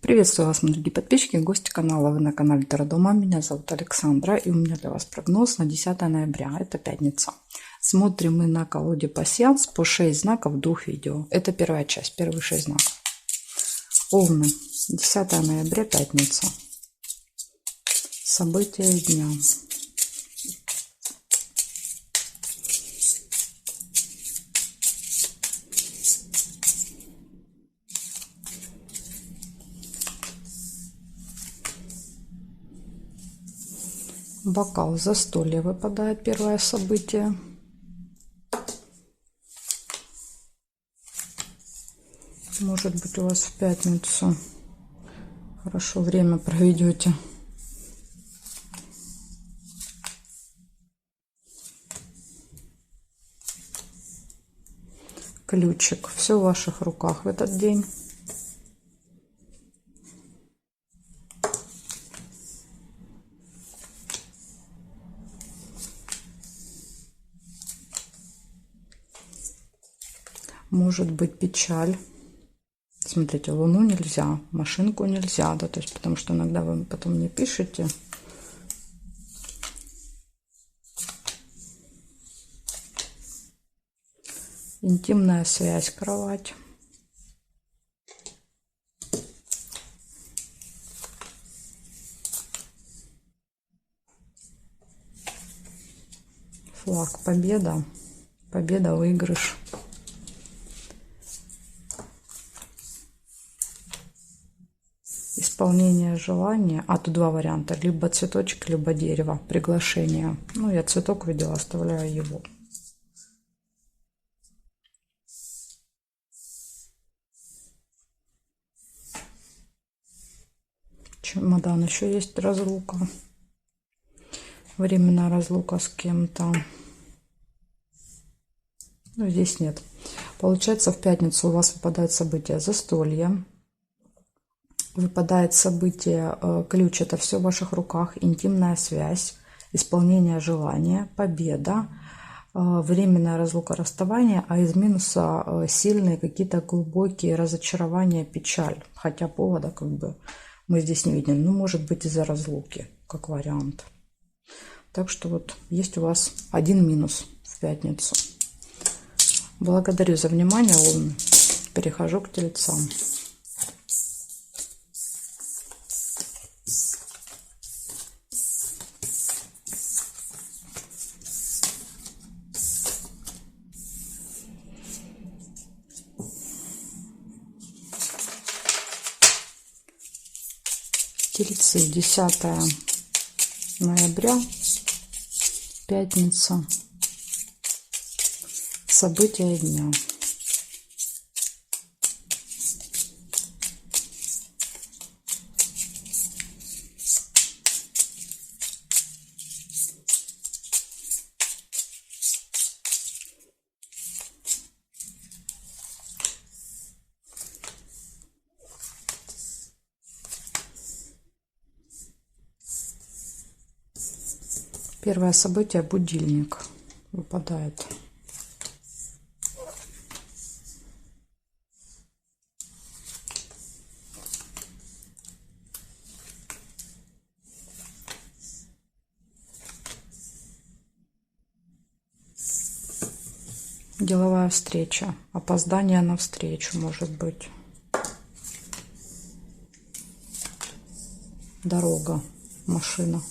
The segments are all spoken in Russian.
Приветствую вас, мои дорогие подписчики и гости канала. Вы на канале Таро Дома. Меня зовут Александра, и у меня для вас прогноз на 10 ноября. Это пятница. Смотрим мы на колоде пасьянс по 6 знаков в двух видео. Это первая часть, первые 6 знаков. Овны. 10 ноября, пятница. События дня. Бокал, застолье выпадает, первое событие. Может быть, у вас в пятницу хорошо время проведете. Ключик. Все в ваших руках в этот день. Может быть печаль. Смотрите, Луну нельзя, машинку нельзя, да, то есть потому что иногда вы потом мне пишете. Интимная связь, кровать. Флаг, победа, победа, выигрыш. Исполнение желания. А тут два варианта. Либо цветочек, либо дерево. Приглашение. Ну, я цветок видела, оставляю его. Чемодан. Еще есть разлука. Временная разлука с кем-то. Ну, здесь нет. Получается, в пятницу у вас выпадает событие застолье. Выпадает событие ключ. Это все в ваших руках. Интимная связь. Исполнение желания. Победа. Временная разлука, расставание. А из минуса сильные какие-то глубокие разочарования, печаль. Хотя повода как бы мы здесь не видим. Ну, может быть, из-за разлуки, как вариант. Так что вот есть у вас один минус в пятницу. Благодарю за внимание, Овны. Перехожу к тельцам. Тельцы, 10 ноября, пятница. События дня. Первое событие — будильник выпадает. Деловая встреча. Опоздание на встречу, может быть. Дорога, машина.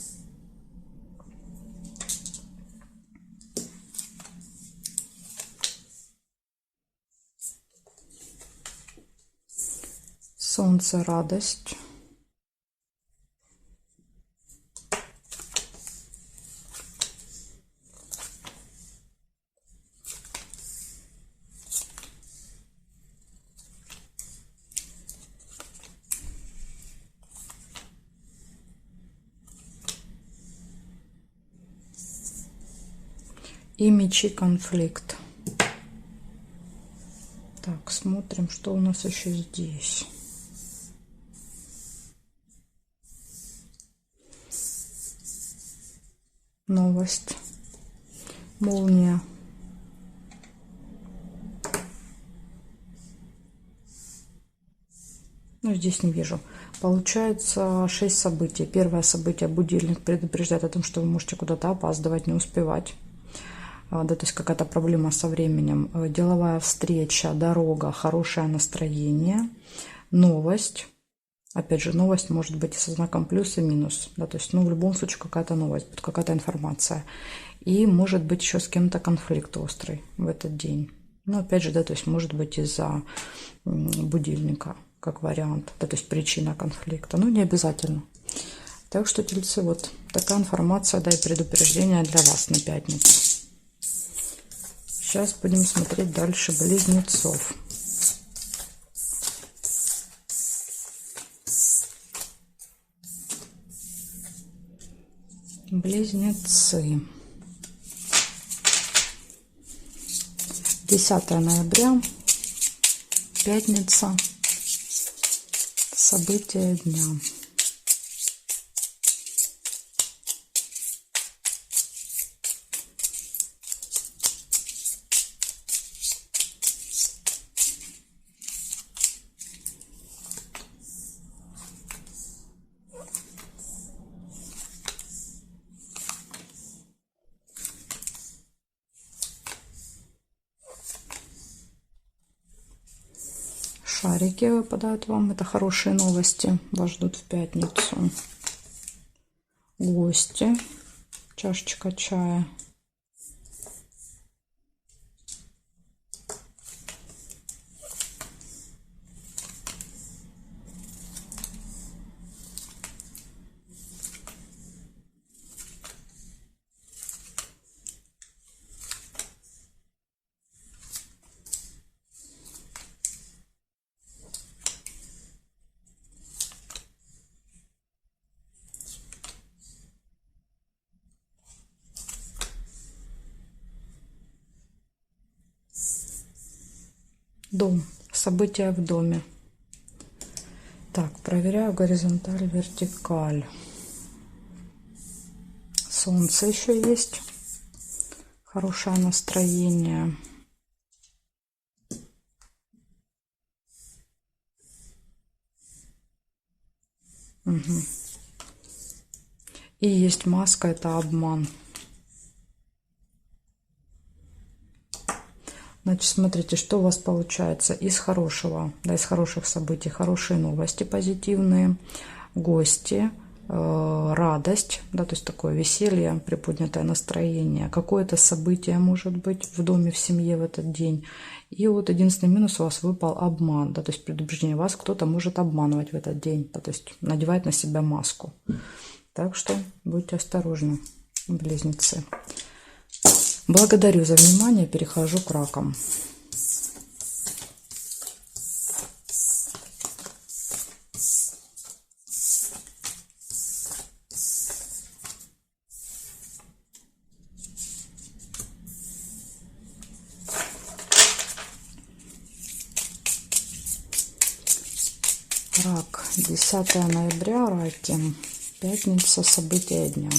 Солнце, радость. И мечи, конфликт. Так, смотрим, что у нас еще здесь. Новость. Молния. Ну, здесь не вижу. Получается 6 событий. Первое событие: будильник предупреждает о том, что вы можете куда-то опаздывать, не успевать. Да, то есть какая-то проблема со временем. Деловая встреча, дорога, хорошее настроение, новость. Опять же, новость может быть и со знаком плюс и минус. Да, то есть, ну, в любом случае какая-то новость, будет какая-то информация. И может быть еще с кем-то конфликт острый в этот день. Ну, опять же, да, то есть может быть из-за будильника, как вариант. Да, то есть причина конфликта. Ну, не обязательно. Так что, тельцы, вот такая информация, да, и предупреждение для вас на пятницу. Сейчас будем смотреть дальше близнецов. Близнецы. 10 ноября, пятница, события дня. Шарики выпадают вам. Это хорошие новости. Вас ждут в пятницу. Гости. Чашечка чая. Дом. События в доме. Так, проверяю горизонталь, вертикаль. Солнце еще есть. Хорошее настроение. Угу. И есть маска, это обман. Значит, смотрите, что у вас получается из хорошего, да, из хороших событий. Хорошие новости позитивные, гости, радость, да, то есть такое веселье, приподнятое настроение, какое-то событие может быть в доме, в семье в этот день. И вот единственный минус: у вас выпал обман, да, то есть предупреждение: вас кто-то может обманывать в этот день, да, то есть надевать на себя маску. Так что будьте осторожны, близнецы. Благодарю за внимание. Перехожу к ракам. Рак. 10 ноября. Раки. Пятница. События дня.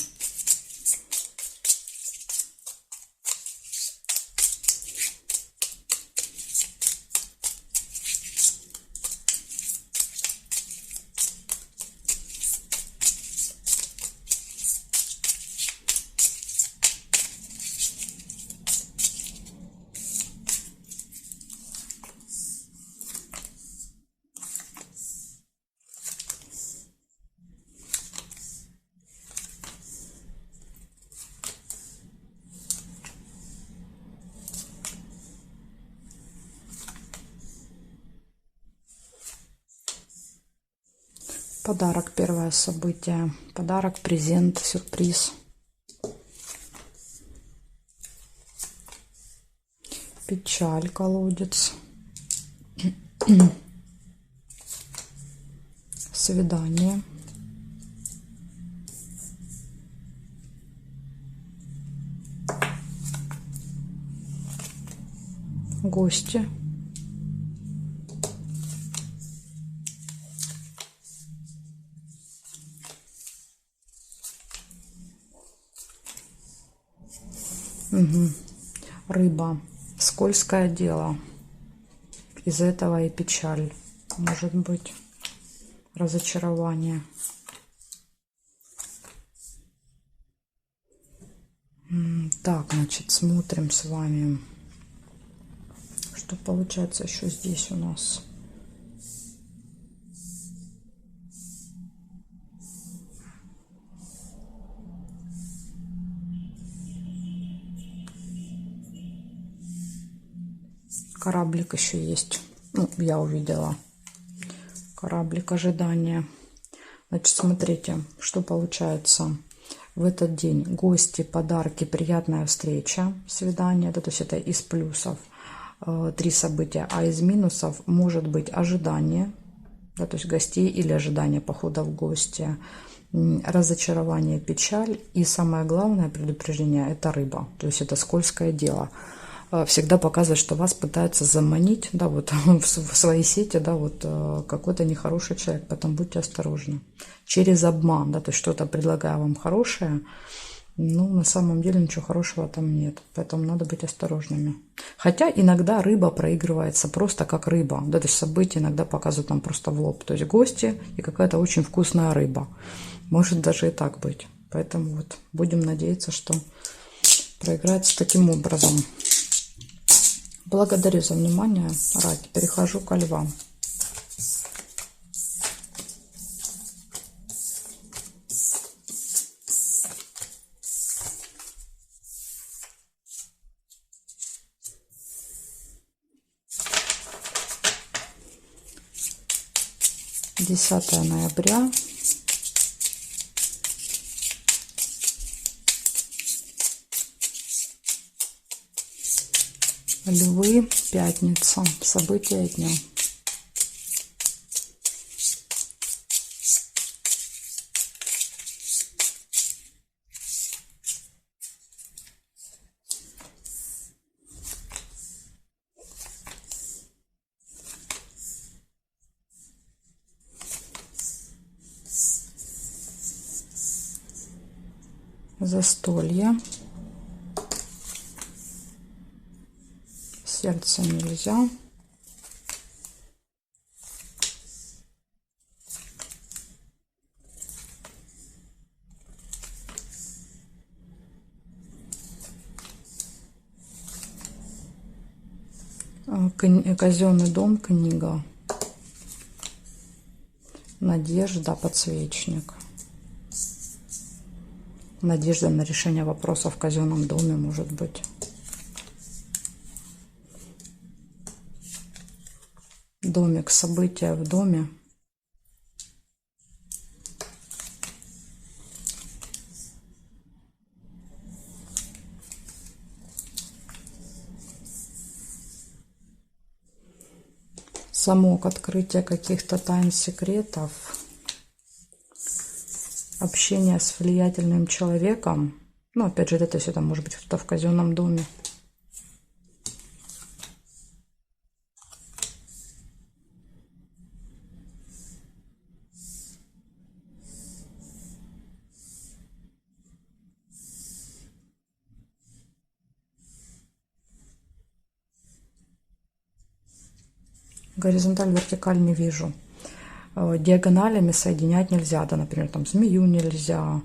Подарок. Первое событие. Подарок, презент, сюрприз. Печаль, колодец. Свидание. Гости. Угу. Рыба. Скользкое дело. Из этого и печаль может быть. разочарование. Так, значит, смотрим с вами, что получается еще здесь у нас. Кораблик еще есть. Ну, я увидела. Кораблик ожидания. Значит, смотрите, что получается. В этот день гости, подарки, приятная встреча, свидание. Да, то есть это из плюсов 3 события. А из минусов может быть ожидание. Да, то есть гостей или ожидание похода в гости. Разочарование, печаль. И самое главное предупреждение – это рыба. То есть это скользкое дело. Всегда показывает, что вас пытаются заманить, да, вот в свои сети, да, вот какой-то нехороший человек, поэтому будьте осторожны. Через обман, да, то есть что-то предлагая вам хорошее, ну, на самом деле ничего хорошего там нет, поэтому надо быть осторожными. Хотя иногда рыба проигрывается просто как рыба, да, то есть события иногда показывают нам просто в лоб, то есть гости и какая-то очень вкусная рыба, может даже и так быть, поэтому вот будем надеяться, что проиграется таким образом. Благодарю за внимание, Рать. Перехожу ко львам. Десятое ноября. Львы, пятница, события дня. Застолье. Сердце нельзя. Казенный дом, книга. Надежда, подсвечник. Надежда на решение вопросов в казенном доме, может быть. Домик, события в доме. Замок, открытие каких-то тайн, секретов. Общение с влиятельным человеком. Ну, опять же, это все там может быть кто-то в казенном доме. Горизонталь, вертикаль не вижу. Диагоналями соединять нельзя, да, например, там змею нельзя.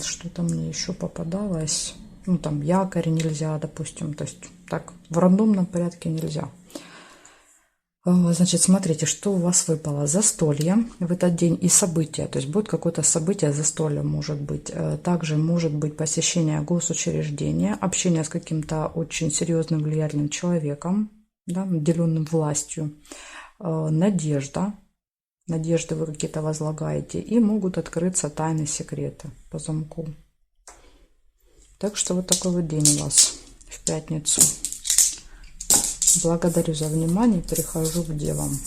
Что-то мне еще попадалось. Ну, там якорь нельзя, допустим. То есть так в рандомном порядке нельзя. Значит, смотрите, что у вас выпало. Застолье в этот день и события. То есть будет какое-то событие, застолье может быть. Также может быть посещение госучреждения, общение с каким-то очень серьезным влиятельным человеком, да, наделенным властью. Надежда. Надежды вы какие-то возлагаете. И могут открыться тайны, секреты по замку. Так что вот такой вот день у вас в пятницу. Благодарю за внимание. Перехожу к девам.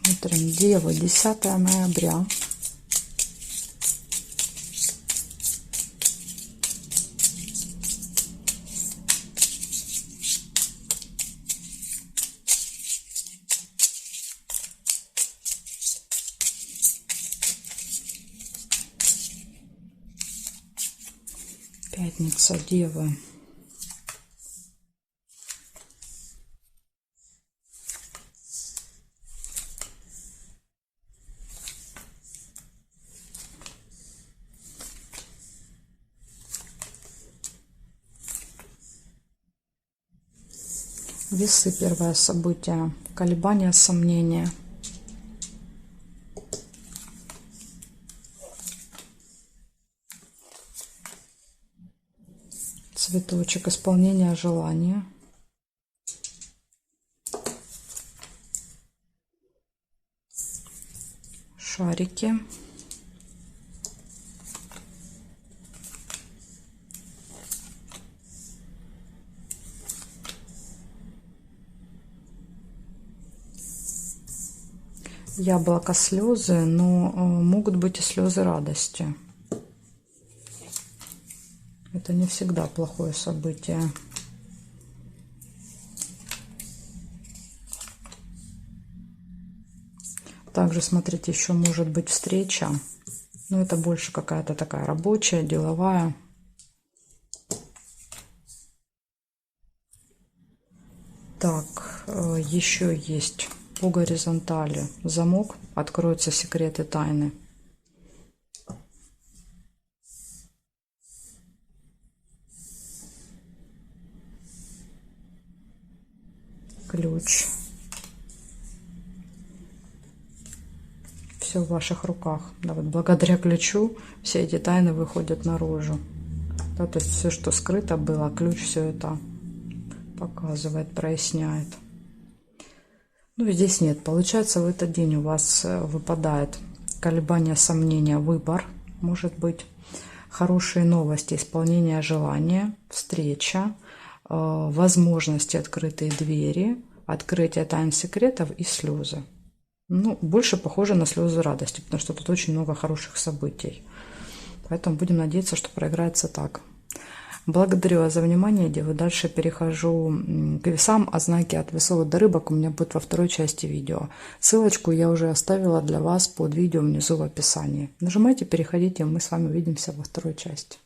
Смотрим, девы, 10 ноября. Пятница, Девы. Весы, первое событие. Колебания, сомнения. Цветочек, исполнение желания. Шарики. Яблоко, слезы, но могут быть и слезы радости. Это не всегда плохое событие. Также, смотрите, еще может быть встреча. Но это больше какая-то такая рабочая, деловая. Так, еще есть по горизонтали замок. Откроются секреты, тайны. Ключ. Все в ваших руках. Да, вот благодаря ключу все эти тайны выходят наружу. Да, то есть все, что скрыто было, ключ все это показывает, проясняет. Ну, здесь нет. Получается, в этот день у вас выпадает колебания, сомнения, выбор, может быть, хорошие новости, исполнение желания, встреча, возможности, открытые двери, открытие тайн, секретов и слезы. Ну, больше похоже на слезы радости, потому что тут очень много хороших событий. Поэтому будем надеяться, что проиграется так. Благодарю вас за внимание, Девы. Дальше перехожу к весам, а знаки от весов до рыбок у меня будет во второй части видео. Ссылочку я уже оставила для вас под видео внизу в описании. Нажимайте, переходите, мы с вами увидимся во второй части.